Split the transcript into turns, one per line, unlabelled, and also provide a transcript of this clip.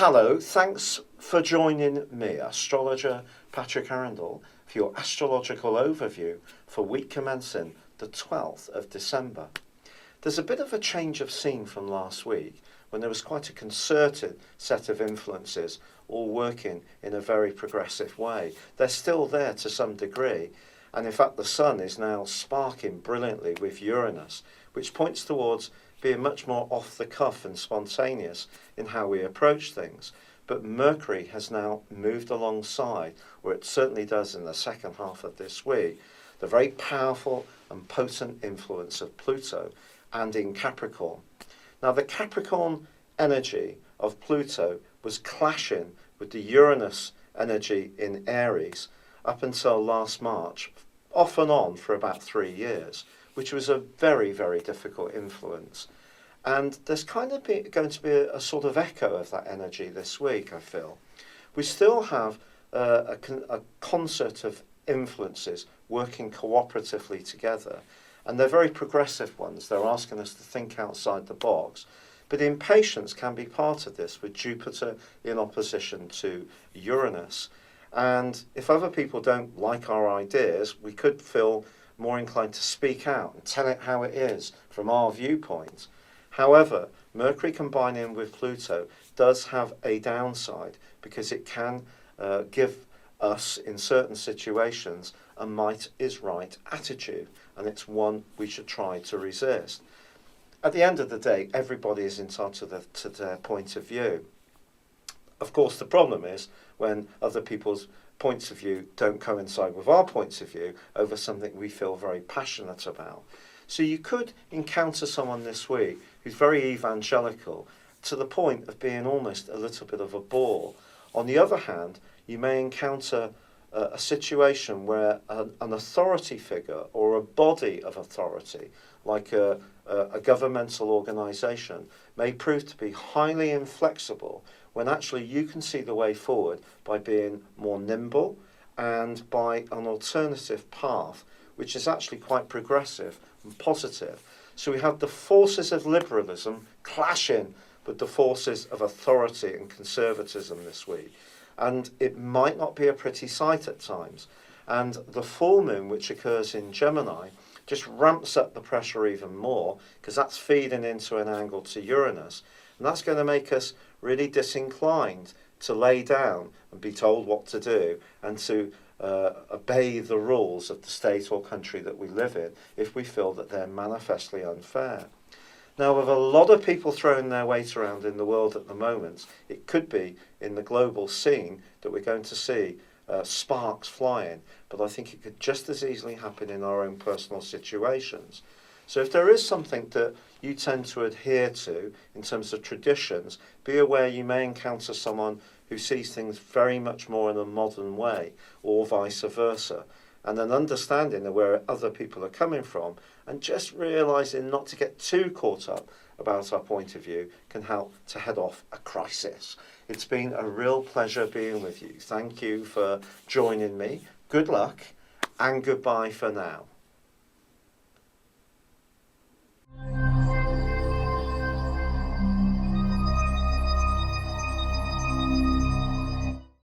Hello, thanks for joining me, astrologer Patrick Arundell, for your astrological overview for week commencing the 12th of December. There's a bit of a change of scene from last week when there was quite a concerted set of influences all working in a very progressive way. They're still there to some degree, and in fact the Sun is now sparking brilliantly with Uranus, which points towards being much more off the cuff and spontaneous in how we approach things. But Mercury has now moved alongside, or it certainly does in the second half of this week, the very powerful and potent influence of Pluto and in Capricorn. Now the Capricorn energy of Pluto was clashing with the Uranus energy in Aries up until last March, off and on for about 3 years, which was a very, very difficult influence. And there's kind of going to be a sort of echo of that energy this week, I feel. We still have a concert of influences working cooperatively together, and they're very progressive ones. They're asking us to think outside the box. But impatience can be part of this, with Jupiter in opposition to Uranus. And if other people don't like our ideas, we could feel more inclined to speak out and tell it how it is from our viewpoint. However, Mercury combining with Pluto does have a downside, because it can give us, in certain situations, a might is right attitude, and it's one we should try to resist. At the end of the day, everybody is entitled to their point of view. Of course, the problem is when other people's points of view don't coincide with our points of view over something we feel very passionate about. So you could encounter someone this week who's very evangelical to the point of being almost a little bit of a bore. On the other hand, you may encounter a situation where an authority figure or a body of authority, like a governmental organisation, may prove to be highly inflexible, when actually you can see the way forward by being more nimble and by an alternative path, which is actually quite progressive and positive. So we have the forces of liberalism clashing with the forces of authority and conservatism this week. And it might not be a pretty sight at times. And the full moon, which occurs in Gemini, just ramps up the pressure even more, because that's feeding into an angle to Uranus. And that's going to make us really disinclined to lay down and be told what to do, and to obey the rules of the state or country that we live in if we feel that they're manifestly unfair. Now, with a lot of people throwing their weight around in the world at the moment, it could be in the global scene that we're going to see sparks flying, but I think it could just as easily happen in our own personal situations. So if there is something that you tend to adhere to in terms of traditions, be aware you may encounter someone who sees things very much more in a modern way, or vice versa. And an understanding of where other people are coming from, and just realising not to get too caught up about our point of view, can help to head off a crisis. It's been a real pleasure being with you. Thank you for joining me. Good luck, and goodbye for now.